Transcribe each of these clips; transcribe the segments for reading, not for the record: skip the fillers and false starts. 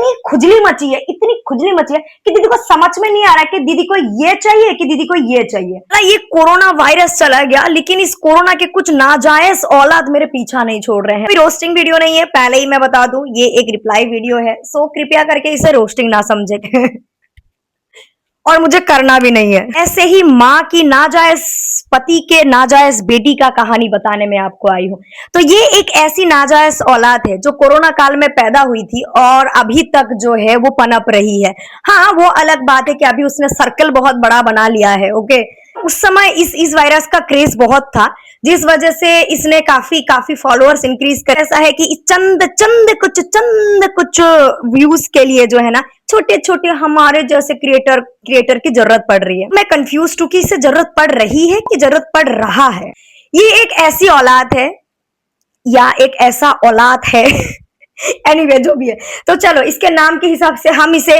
इतनी खुजली मची है कि दीदी को समझ में नहीं आ रहा है कि दीदी को ये चाहिए कि दीदी को ये चाहिए। ये कोरोना वायरस चला गया, लेकिन इस कोरोना के कुछ नाजायज औलाद मेरे पीछा नहीं छोड़ रहे हैं। रोस्टिंग वीडियो नहीं है, पहले ही मैं बता दूं, ये एक रिप्लाई वीडियो है, सो कृपया करके इसे रोस्टिंग ना समझे और मुझे करना भी नहीं है। ऐसे ही माँ की नाजायज पति के नाजायज बेटी का कहानी बताने में आपको आई हूँ। तो ये एक ऐसी नाजायज औलाद है जो कोरोना काल में पैदा हुई थी और अभी तक जो है वो पनप रही है। हाँ, वो अलग बात है कि अभी उसने सर्कल बहुत बड़ा बना लिया है। ओके, उस समय इस वायरस का क्रेज बहुत था, जिस वजह से इसने काफी फॉलोअर्स इंक्रीज कर। ऐसा है कि चंद कुछ व्यूज के लिए जो है ना, छोटे छोटे हमारे जैसे क्रिएटर की जरूरत पड़ रही है। मैं कंफ्यूज हूं कि इसे जरूरत पड़ रही है कि जरूरत पड़ रहा है। ये एक ऐसी औलाद है या एक ऐसा औलाद है एनीवे जो भी है, तो चलो इसके नाम के हिसाब से हम इसे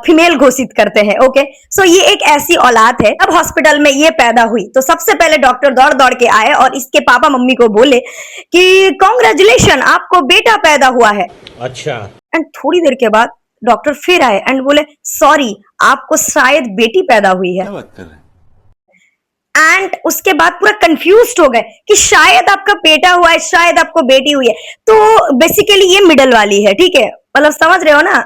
फीमेल घोषित करते हैं। ओके, सो ये एक ऐसी औलाद है। अब हॉस्पिटल में ये पैदा हुई तो सबसे पहले डॉक्टर दौड़ दौड़ के आए और इसके पापा मम्मी को बोले कि कांग्रेचुलेशन, आपको बेटा पैदा हुआ है। अच्छा। एंड थोड़ी देर के बाद डॉक्टर फिर आए एंड बोले सॉरी, आपको शायद बेटी पैदा हुई है। क्या बात कर रहे हैं? एंड उसके बाद पूरा कंफ्यूज्ड हो गए कि शायद आपका बेटा हुआ है, शायद आपको बेटी हुई है। तो बेसिकली ये मिडल वाली है, ठीक है, मतलब समझ रहे हो ना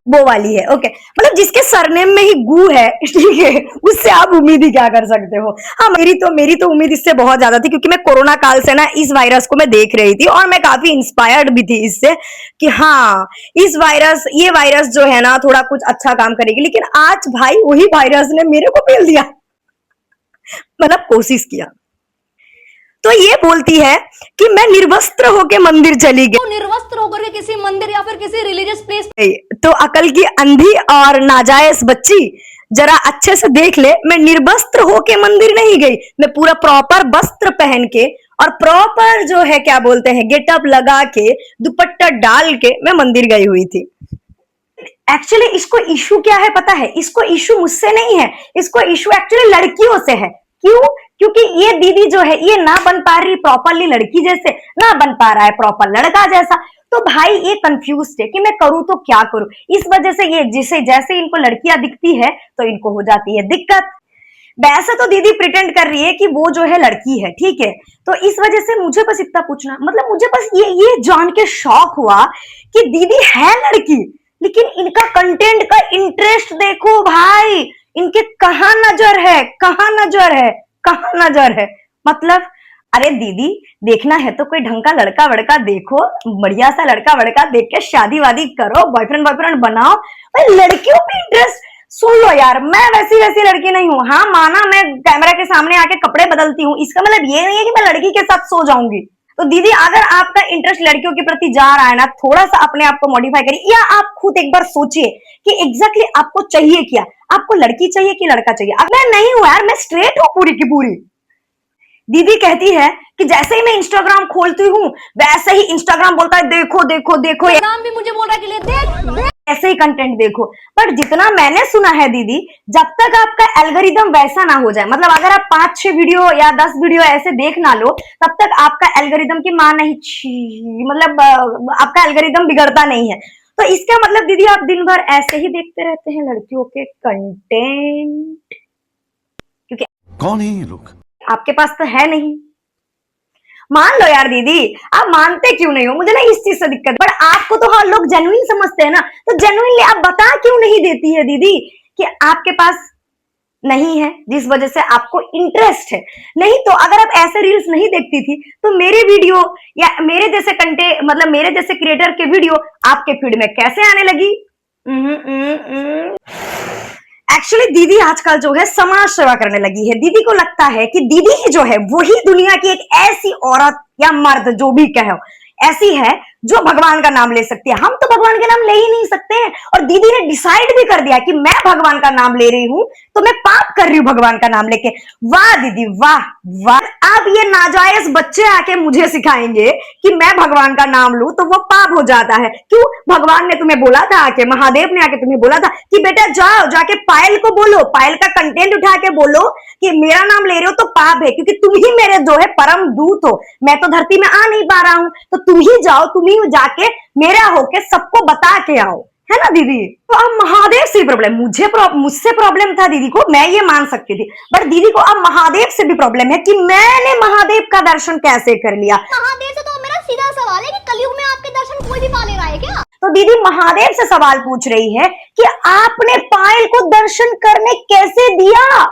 वो वाली है। ओके, मतलब जिसके सरनेम में ही गू है, ठीक है, उससे आप उम्मीद ही क्या कर सकते हो। हाँ, मेरी तो उम्मीद इससे बहुत ज्यादा थी, क्योंकि मैं कोरोना काल से ना इस वायरस को मैं देख रही थी और मैं काफी इंस्पायर्ड भी थी इससे कि हाँ, ये वायरस जो है ना थोड़ा कुछ अच्छा काम करेगी। लेकिन आज भाई वही वायरस ने मेरे को पेल दिया मतलब कोशिश किया। तो ये बोलती है कि मैं निर्वस्त्र होके मंदिर चली गई। तो निर्वस्त्र होकर के किसी मंदिर या फिर किसी रिलीजियस प्लेस, तो अकल की अंधी और नाजायज बच्ची जरा अच्छे से देख ले, मैं निर्वस्त्र होके मंदिर नहीं गई, मैं पूरा प्रॉपर वस्त्र पहन के और प्रॉपर जो है क्या बोलते हैं गेटअप लगा के दुपट्टा डाल के मैं मंदिर गई हुई थी। एक्चुअली इसको इशू क्या है पता है? इसको इशू मुझसे नहीं है, इसको इशू एक्चुअली लड़कियों से है। क्यों? क्योंकि ये दीदी जो है ये ना बन पा रही प्रॉपरली लड़की जैसे, ना बन पा रहा है प्रॉपर लड़का जैसा। तो भाई ये कंफ्यूज है कि मैं करूं तो क्या करूं। इस वजह से ये जैसे इनको लड़कियां दिखती है तो इनको हो जाती है दिक्कत। वैसे तो दीदी प्रिटेंड कर रही है कि वो जो है लड़की है, ठीक है। तो इस वजह से मुझे बस इतना पूछना, मतलब मुझे बस ये जान के शॉक हुआ कि दीदी है लड़की, लेकिन इनका कंटेंट का इंटरेस्ट देखो भाई, इनके कहां नजर है। मतलब अरे दीदी, देखना है तो कोई ढंग का लड़का वड़का देखो, बढ़िया सा लड़का वड़का देख के शादी वादी करो, बॉयफ्रेंड बनाओ। भाई लड़कियों पे इंटरेस्ट, सुन लो यार, मैं वैसी लड़की नहीं हूँ। हाँ माना मैं कैमरा के सामने आके कपड़े बदलती हूँ, इसका मतलब ये नहीं है कि मैं लड़की के साथ सो जाऊंगी। तो दीदी अगर आपका इंटरेस्ट लड़कियों के प्रति जा रहा है ना, थोड़ा सा अपने आप को मॉडिफाई करिए, या आप खुद एक बार सोचिए कि एग्जैक्टली आपको चाहिए क्या, आपको लड़की चाहिए कि लड़का चाहिए। अब मैं नहीं हूं यार, मैं स्ट्रेट हूं पूरी की पूरी। दीदी कहती है कि जैसे ही मैं इंस्टाग्राम खोलती हूँ वैसे ही इंस्टाग्राम बोलता है देखो ये नाम भी मुझे बोल रहा है कि ले देख ऐसे ही कंटेंट देखो। पर जितना मैंने सुना है दीदी, जब तक आपका एल्गोरिदम वैसा ना हो जाए, मतलब अगर आप 5-6 वीडियो या 10 वीडियो ऐसे देख ना लो, तब तक आपका एल्गोरिदम की मां नहीं, मतलब आपका एल्गोरिदम बिगड़ता नहीं है। तो इसका मतलब दीदी आप दिन भर ऐसे ही देखते रहते हैं लड़कियों के कंटेंट, क्योंकि कौन है ये लोग? आपके पास तो है नहीं। मान लो यार दीदी, आप मानते क्यों नहीं हो? मुझे ना इस चीज से दिक्कत, बट आपको तो हाँ लोग जेन्युइन समझते हैं ना, तो जेन्युइनली आप बता क्यों नहीं देती है दीदी कि आपके पास नहीं है, जिस वजह से आपको इंटरेस्ट है। नहीं तो अगर आप ऐसे रील्स नहीं देखती थी तो मेरे वीडियो या मेरे जैसे कंटेंट, मतलब मेरे जैसे क्रिएटर के वीडियो आपके फीड में कैसे आने लगी? एक्चुअली दीदी आजकल जो है समाज सेवा करने लगी है। दीदी को लगता है कि दीदी ही जो है वही दुनिया की एक ऐसी औरत या मर्द जो भी कहो ऐसी है जो भगवान का नाम ले सकती है। हम तो भगवान का नाम ले ही नहीं सकते हैं। और दीदी ने डिसाइड भी कर दिया कि मैं भगवान का नाम ले रही हूं तो मैं पाप कर रही हूं भगवान का नाम लेके। वाह दीदी, वाह वाह। अब ये नाजायज बच्चे आके मुझे सिखाएंगे कि मैं भगवान का नाम लूं तो वो पाप हो जाता है। क्यों? भगवान ने तुम्हें बोला था आके, महादेव ने आके तुम्हें बोला था कि बेटा जाओ, जाके पायल को बोलो, पायल का कंटेंट उठा के बोलो कि मेरा नाम ले रहे हो तो पाप है, क्योंकि तुम ही मेरे जो है परम दूत हो। मैं तो धरती में आ नहीं पा रहा हूं, तो तुम ही जाओ, तुम ही जाके मेरा होके सबको बता के आओ, है ना दीदी? तो अब महादेव से प्रॉब्लम, मुझसे प्रॉब्लम था दीदी को, मैं ये मान सकती थी, बट दीदी को अब महादेव से भी प्रॉब्लम है कि मैंने महादेव का दर्शन कैसे कर लिया। महादेव से तो मेरा सीधा सवाल है कि कलयुग में आपके दर्शन कोई भी पा ले रहा है क्या? तो दीदी महादेव से सवाल पूछ रही है कि आपने पायल को दर्शन करने कैसे दिया,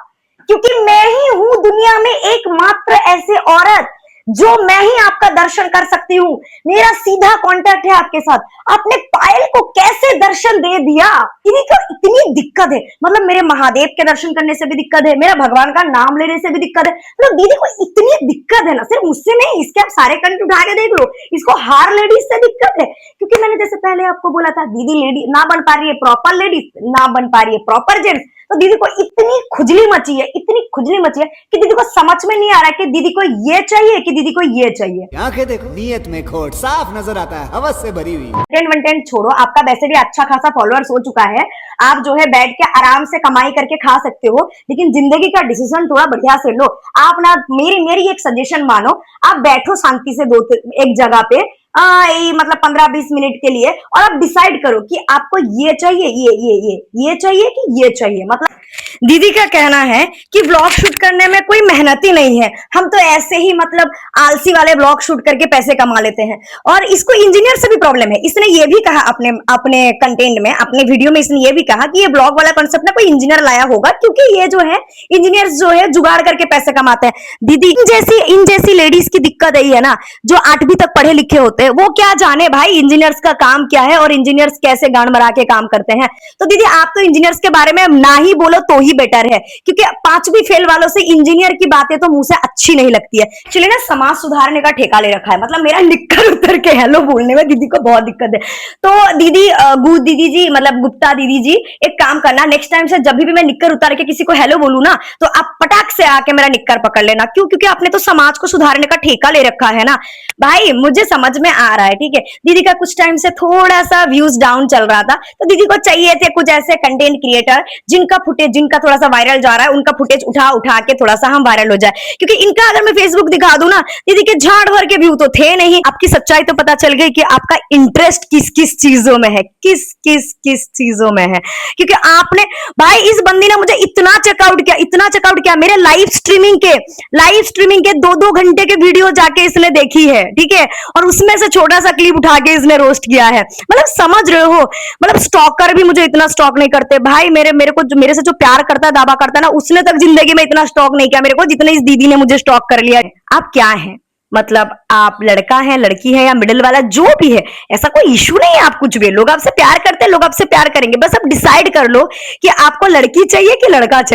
क्योंकि मैं ही हूं दुनिया में एकमात्र ऐसे औरत जो मैं ही आपका दर्शन कर सकती हूँ। मेरा सीधा कांटेक्ट है आपके साथ। आपने पायल को कैसे दर्शन दे दिया? दीदी को इतनी दिक्कत है, मतलब मेरे महादेव के दर्शन करने से भी दिक्कत है, मेरा भगवान का नाम लेने से भी दिक्कत है। मतलब दीदी को इतनी दिक्कत है ना, सिर्फ मुझसे नहीं, इसके आप सारे कंटेंट उठा के देख लो, इसको हर लेडीज से दिक्कत है। क्योंकि मैंने जैसे पहले आपको बोला था, दीदी लेडी ना बन पा रही है प्रॉपर लेडीज, ना बन पा रही है प्रॉपर जेंट्स। तो दीदी को इतनी खुजली मची है, इतनी खुजली मची है कि दीदी को समझ में नहीं आ रहा है कि दीदी को ये चाहिए कि दीदी को ये चाहिए। आंखें देखो, नीयत में खोट साफ नजर आता है, हवस से भरी हुई। कंटेंट छोड़ो, आपका वैसे भी अच्छा खासा फॉलोअर्स हो चुका है, आप जो है बैठ के आराम से कमाई करके खा सकते हो, लेकिन जिंदगी का डिसीजन थोड़ा बढ़िया से लो। आप ना मेरी एक सजेशन मानो, आप बैठो शांति से एक जगह पे, मतलब 15-20 मिनट के लिए, और आप डिसाइड करो कि आपको ये चाहिए, ये चाहिए कि ये चाहिए। मतलब दीदी का कहना है कि व्लॉग शूट करने में कोई मेहनत ही नहीं है, हम तो ऐसे ही मतलब आलसी वाले व्लॉग शूट करके पैसे कमा लेते हैं। और इसको इंजीनियर से भी प्रॉब्लम है। इसने ये भी कहा अपने कंटेंट में, अपने वीडियो में इसने ये भी कहा कि ये ब्लॉग वाला कॉन्सेप्ट ना कोई इंजीनियर लाया होगा, क्योंकि ये जो है इंजीनियर जो है जुगाड़ करके पैसे कमाते हैं। दीदी इन जैसी लेडीज की दिक्कत यही है ना, जो 8वीं तक पढ़े लिखे होते हैं, वो क्या जाने भाई इंजीनियर्स का काम क्या है और इंजीनियर्स कैसे गांड मरा के काम करते हैं। तो दीदी आप तो इंजीनियर्स के बारे में ना ही बोलो तो ही बेटर है, क्योंकि 5वीं फेल वालों से इंजीनियर की बातें तो मुंह से अच्छी नहीं लगती है। चलिए ना, समाज सुधारने का ठेका ले रखा है, मतलब मेरा निक्कर उतर के हेलो बोलने में दीदी को बहुत दिक्कत है। तो दीदी जी मतलब गुप्ता दीदी जी, एक काम करना, नेक्स्ट टाइम से जब भी मैं निक्कर उतार के किसी को हेलो बोलू ना, तो आप पटाख से आके मेरा निक्कर पकड़ लेना। क्यों? क्योंकि आपने तो समाज को सुधारने का ठेका ले रखा है ना भाई, मुझे समझ में आ रहा है, ठीक है। दीदी का कुछ टाइम से थोड़ा सा व्यूज डाउन चल रहा था, तो दीदी को चाहिए थे कुछ ऐसे कंटेंट क्रिएटर जिनका थोड़ा सा वायरल जा रहा है, उनका फुटेज उठा के थोड़ा सा हम वायरल हो जाए। क्योंकि इनका अगर मैं फेसबुक दिखा दूं ना, दीदी के झाड़ भर के व्यू तो थे नहीं। आपकी सच्चाई तो पता चल गई कि आपका इंटरेस्ट किस किस चीजों में है, किस चीजों में है। क्योंकि आपने भाई, इस बंदी ने मुझे इतना चेकआउट किया, मेरे लाइव स्ट्रीमिंग के 2-2 घंटे के वीडियो जाके इसने देखी है, ठीक है, और उसमें से छोटा सा क्लिप उठा के इसने रोस्ट किया है। मतलब समझ रहे हो, मतलब स्टॉकर भी मुझे इतना स्टॉक नहीं करते भाई। मेरे से जो प्यार करता है, दावा करता है ना, उसने तक जिंदगी में इतना स्टॉक नहीं किया मेरे को, जितने इस दीदी ने मुझे स्टॉक कर लिया है। आप क्या है, मतलब आप लड़का है, लड़की है, या मिडिल वाला जो भी है, ऐसा कोई इशू नहीं है। आप कुछ भी, लोग आपसे प्यार करते हैं, लोग आपसे प्यार करेंगे, बस आप डिसाइड कर लो कि आपको लड़की चाहिए कि लड़का चाहिए।